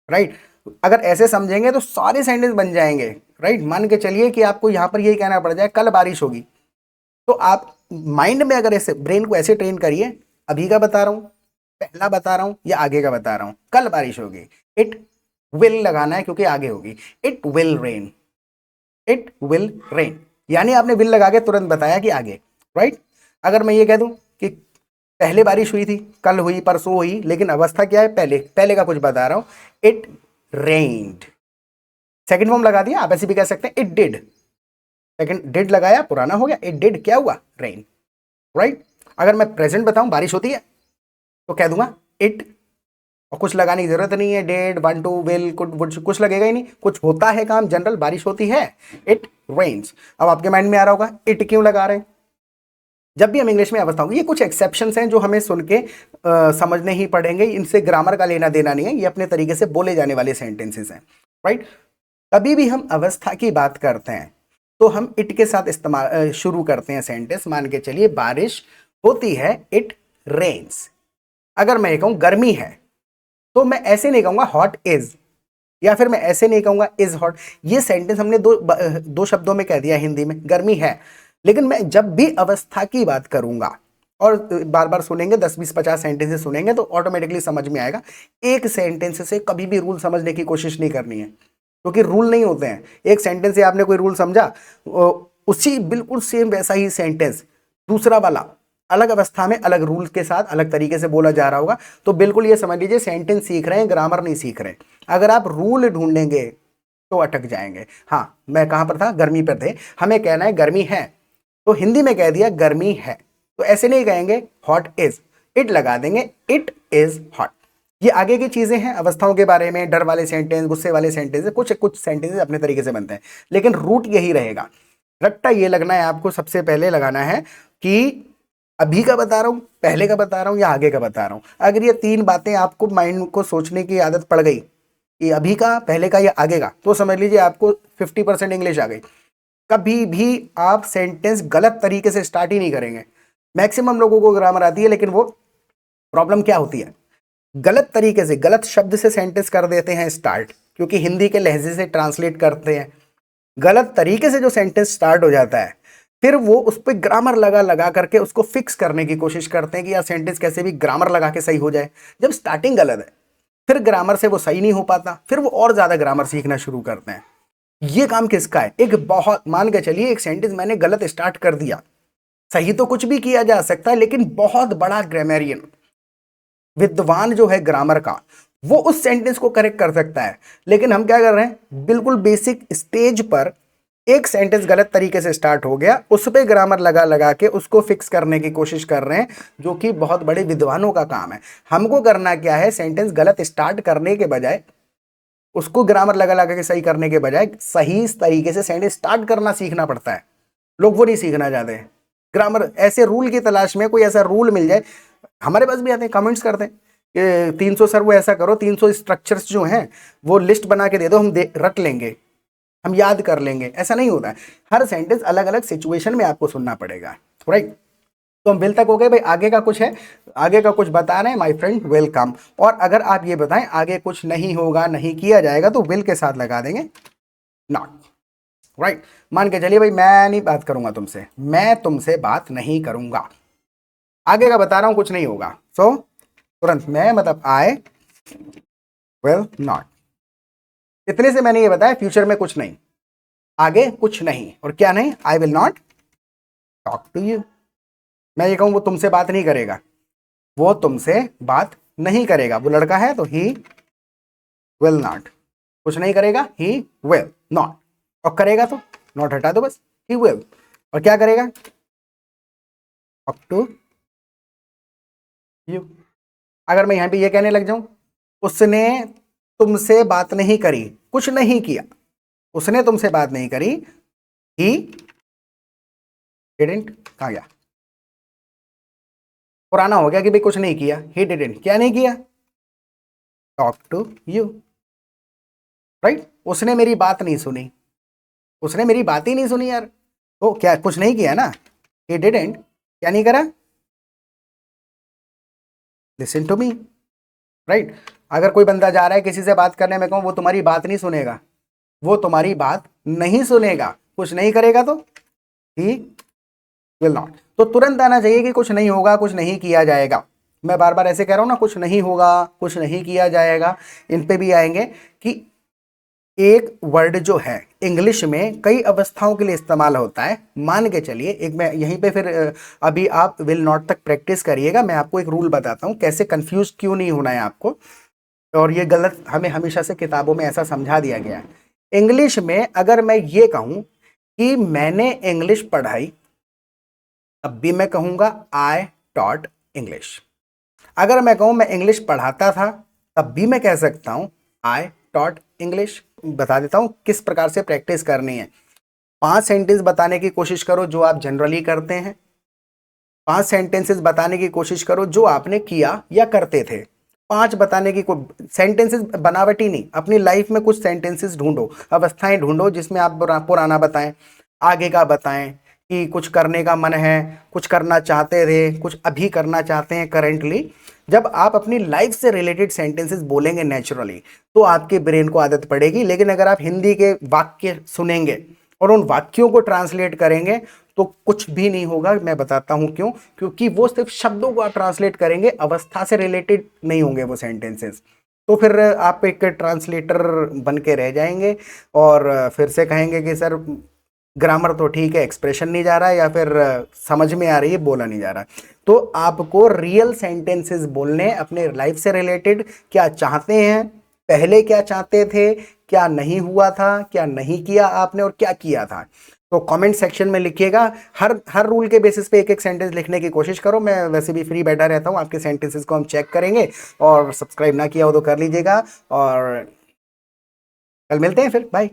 राइट। अगर ऐसे समझेंगे तो सारे सेंटेंस बन जाएंगे, राइट। मान के चलिए कि आपको यहां पर यही कहना पड़ जाए कल बारिश होगी, तो आप माइंड में अगर ऐसे ब्रेन को ऐसे ट्रेन करिए, अभी का बता रहा हूं, पहला बता रहा हूं या आगे का बता रहा हूं, कल बारिश होगी, इट विल लगाना है क्योंकि आगे होगी, it will rain, it will rain, यानी आपने विल लगा के तुरंत बताया कि आगे, राइट। अगर मैं ये कह दूं कि पहले बारिश हुई थी, कल हुई, परसों हुई, लेकिन अवस्था क्या है, पहले पहले का कुछ बता रहा हूं, इट रेन्ड, सेकंड फॉर्म लगा दिया। आप ऐसे भी कह सकते हैं इट डिड, सेकंड डिड लगाया, पुराना हो गया, इट डिड क्या हुआ, रेन, राइट। अगर मैं प्रेजेंट बताऊं बारिश होती है, तो कह दूंगा इट, और कुछ लगाने की जरूरत नहीं है, डेड, वन टू, विल, कुछ लगेगा ही नहीं, कुछ होता है काम, जनरल बारिश होती है, इट रेन्स। अब आपके माइंड में आ रहा होगा इट क्यों लगा रहे हैं। जब भी हम इंग्लिश में अवस्था होंगी, ये कुछ एक्सेप्शंस हैं जो हमें सुन के समझने ही पड़ेंगे, इनसे ग्रामर का लेना देना नहीं है, ये अपने तरीके से बोले जाने वाले सेंटेंसेस हैं, राइट। कभी भी हम अवस्था की बात करते हैं तो हम इट के साथ इस्तेमाल शुरू करते हैं सेंटेंस। मान के चलिए बारिश होती है, इट रेन्स। अगर मैं कहूं गर्मी है, तो मैं ऐसे नहीं कहूंगा हॉट इज, या फिर मैं ऐसे नहीं कहूंगा इज हॉट। ये सेंटेंस हमने दो शब्दों में कह दिया हिंदी में, गर्मी है। लेकिन मैं जब भी अवस्था की बात करूंगा, और बार बार सुनेंगे, 10 20 50 सेंटेंसेस सुनेंगे तो ऑटोमेटिकली समझ में आएगा। एक सेंटेंस से कभी भी रूल समझने की कोशिश नहीं करनी है, क्योंकि रूल नहीं होते हैं। एक सेंटेंस से आपने कोई रूल समझा, उसी बिल्कुल सेम वैसा ही सेंटेंस दूसरा वाला अलग अवस्था में अलग रूल के साथ अलग तरीके से बोला जा रहा होगा, तो बिल्कुल ये समझ लीजिए सेंटेंस सीख रहे हैं, ग्रामर नहीं सीख रहे। अगर आप रूल ढूंढेंगे तो अटक जाएंगे। हाँ, मैं कहां पर था, गर्मी पर थे। हमें कहना है गर्मी है, तो हिंदी में कह दिया गर्मी है, तो ऐसे नहीं कहेंगे हॉट इज, इट लगा देंगे, इट इज हॉट। ये आगे की चीजें हैं अवस्थाओं के बारे में, डर वाले सेंटेंस, गुस्से वाले सेंटेंस, कुछ कुछ सेंटेंसेस अपने तरीके से बनते हैं, लेकिन रूट यही रहेगा। रट्टा ये लगना है आपको, सबसे पहले लगाना है कि अभी का बता रहा हूं, पहले का बता रहा हूं या आगे का बता रहा हूं। अगर ये तीन बातें आपको माइंड को सोचने की आदत पड़ गई कि अभी का, पहले का या आगे का, तो समझ लीजिए आपको 50% इंग्लिश आ गई। कभी भी आप सेंटेंस गलत तरीके से स्टार्ट ही नहीं करेंगे। मैक्सिमम लोगों को ग्रामर आती है, लेकिन वो प्रॉब्लम क्या होती है, गलत तरीके से, गलत शब्द से सेंटेंस कर देते हैं स्टार्ट, क्योंकि हिंदी के लहजे से ट्रांसलेट करते हैं। गलत तरीके से जो सेंटेंस स्टार्ट हो जाता है, फिर वो उस पर ग्रामर लगा लगा करके उसको फिक्स करने की कोशिश करते हैं कि यार सेंटेंस कैसे भी ग्रामर लगा के सही हो जाए। जब स्टार्टिंग गलत है, फिर ग्रामर से वो सही नहीं हो पाता, फिर वो और ज्यादा ग्रामर सीखना शुरू करते हैं। ये काम किसका है, एक बहुत, मान के चलिए एक सेंटेंस मैंने गलत स्टार्ट कर दिया, सही तो कुछ भी किया जा सकता है, लेकिन बहुत बड़ा ग्रामेरियन, विद्वान जो है ग्रामर का, वो उस सेंटेंस को करेक्ट कर सकता है। लेकिन हम क्या कर रहे हैं, बिल्कुल बेसिक स्टेज पर एक सेंटेंस गलत तरीके से स्टार्ट हो गया, उस पर ग्रामर लगा लगा के उसको फिक्स करने की कोशिश कर रहे हैं, जो कि बहुत बड़े विद्वानों का काम है। हमको करना क्या है, सेंटेंस गलत स्टार्ट करने के बजाय, उसको ग्रामर लगा लगा के सही करने के बजाय सही तरीके से सेंटेंस स्टार्ट करना सीखना पड़ता है। लोग वो नहीं सीखना चाहते हैं। ग्रामर ऐसे रूल की तलाश में, कोई ऐसा रूल मिल जाए, हमारे पास भी आते हैं, कमेंट्स करते हैं कि 300 सर वो ऐसा करो, 300 स्ट्रक्चर्स जो हैं वो लिस्ट बना के दे दो, हम रट लेंगे। हम याद कर लेंगे, ऐसा नहीं होता है। हर सेंटेंस अलग अलग सिचुएशन में आपको सुनना पड़ेगा, राइट। तो हम विल तक हो गए भाई, आगे का कुछ है, आगे का कुछ बता रहे हैं माय फ्रेंड वेलकम। और अगर आप ये बताएं आगे कुछ नहीं होगा, नहीं किया जाएगा, तो विल के साथ लगा देंगे नॉट, राइट। मान के चलिए भाई मैं नहीं बात करूंगा तुमसे, मैं तुमसे बात नहीं करूंगा, आगे का बता रहा हूं कुछ नहीं होगा, सो तुरंत मैं मतलब आई विल नॉट। इतने से मैंने ये बताया फ्यूचर में कुछ नहीं, आगे कुछ नहीं, और क्या नहीं, I will not talk to you. मैं ये कहूं वो तुमसे बात नहीं करेगा, वो तुमसे बात नहीं करेगा, वो लड़का है तो ही विल नॉट, कुछ नहीं करेगा ही विल नॉट, और करेगा तो नॉट हटा दो बस, ही विल, और क्या करेगा, टॉक टू यू। अगर मैं यहां पे ये कहने लग जाऊं उसने तुमसे बात नहीं करी, कुछ नहीं किया, उसने तुमसे बात नहीं करी, ही डिडंट, कहा गया, पुराना हो गया कि भाई कुछ नहीं किया, ही डिडंट, क्या नहीं किया, टॉक टू यू, राइट। उसने मेरी बात नहीं सुनी, उसने मेरी बात ही नहीं सुनी यार, तो क्या कुछ नहीं किया ना, ही डिडंट, क्या नहीं करा, लिसन टू मी, राइट। अगर कोई बंदा जा रहा है किसी से बात करने में, कहूं वो तुम्हारी बात नहीं सुनेगा, वो तुम्हारी बात नहीं सुनेगा, कुछ नहीं करेगा तो ही विल नॉट। तो तुरंत आना चाहिए कि कुछ नहीं होगा, कुछ नहीं किया जाएगा। मैं बार बार ऐसे कह रहा हूं ना, कुछ नहीं होगा, कुछ नहीं किया जाएगा, इन पे भी आएंगे कि एक वर्ड जो है इंग्लिश में कई अवस्थाओं के लिए इस्तेमाल होता है। मान के चलिए एक, मैं यहीं पे फिर अभी आप विल नॉट तक प्रैक्टिस करिएगा, मैं आपको एक रूल बताता हूं कैसे कंफ्यूज क्यों नहीं होना है आपको, और ये गलत हमें हमेशा से किताबों में ऐसा समझा दिया गया है। इंग्लिश में अगर मैं ये कहूं कि मैंने इंग्लिश पढ़ाई, तब भी मैं कहूंगा आई टॉट इंग्लिश। अगर मैं कहूं मैं इंग्लिश पढ़ाता था, तब भी मैं कह सकता हूं आई टॉट इंग्लिश। बता देता हूं किस प्रकार से प्रैक्टिस करनी है। 5 सेंटेंस बताने की कोशिश करो जो आप जनरली करते हैं, 5 सेंटेंसेस बताने की कोशिश करो जो आपने किया या करते थे। 5 बताने की सेंटेंसेस बनावटी नहीं, अपनी लाइफ में कुछ सेंटेंसेस ढूंढो, अवस्थाएं ढूंढो जिसमें आप पुराना बताएं, आगे का बताएं, कि कुछ करने का मन है, कुछ करना चाहते थे, कुछ अभी करना चाहते हैं करेंटली। जब आप अपनी लाइफ से रिलेटेड सेंटेंसेस बोलेंगे नेचुरली, तो आपके ब्रेन को आदत पड़ेगी। लेकिन अगर आप हिंदी के वाक्य सुनेंगे और उन वाक्यों को ट्रांसलेट करेंगे तो कुछ भी नहीं होगा। मैं बताता हूं क्यों, क्योंकि वो सिर्फ शब्दों को आप ट्रांसलेट करेंगे, अवस्था से रिलेटेड नहीं होंगे वो सेंटेंसेस। तो फिर आप एक ट्रांसलेटर बन के रह जाएंगे और फिर से कहेंगे कि सर ग्रामर तो ठीक है, एक्सप्रेशन नहीं जा रहा है, या फिर समझ में आ रही है, बोला नहीं जा रहा। तो आपको रियल सेंटेंसेस बोलने, अपने लाइफ से रिलेटेड, क्या चाहते हैं, पहले क्या चाहते थे, क्या नहीं हुआ था, क्या नहीं किया आपने और क्या किया था। तो कमेंट सेक्शन में लिखिएगा। हर रूल के बेसिस पे एक एक सेंटेंस लिखने की कोशिश करो। मैं वैसे भी फ्री बैठा रहता हूँ, आपके सेंटेंसेस को हम चेक करेंगे, और सब्सक्राइब ना किया हो तो कर लीजिएगा। और कल मिलते हैं फिर, बाय।